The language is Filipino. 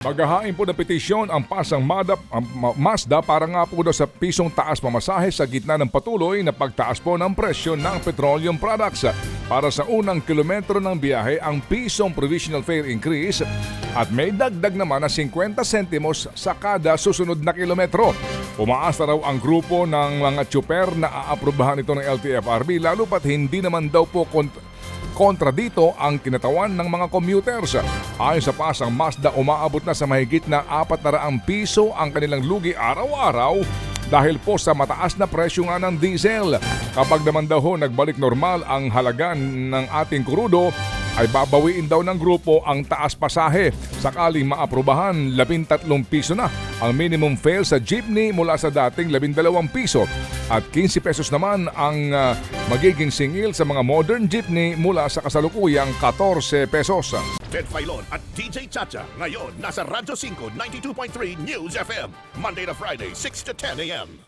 Maghahain po ng petisyon ang pasang Mazda para nga po daw sa pisong taas pamasahe sa gitna ng patuloy na pagtaas po ng presyo ng petroleum products. Para sa unang kilometro ng biyahe, ang pisong provisional fare increase at may dagdag naman na 50 sentimos sa kada susunod na kilometro. Umaasa raw ang grupo ng mga tsuper na aaprubahan ito ng LTFRB lalo pat hindi naman daw po kontra dito ang kinatawan ng mga commuters. Ayon sa pasang Mazda, umaabot na sa mahigit na 400 piso ang kanilang lugi araw-araw dahil po sa mataas na presyo nga ng diesel. Kapag naman daw nagbalik normal ang halaga ng ating krudo, ay babawiin daw ng grupo ang taas pasahe. Sakaling maaprubahan, 13 piso na ang minimum fare sa jeepney mula sa dating 12 piso. At 15 pesos naman ang magiging singil sa mga modern jeepney mula sa kasalukuyang 14 pesos. Ted Filon at DJ Chacha ngayon nasa Radyo 5 92.3 News FM Monday to Friday 6 to 10 a.m.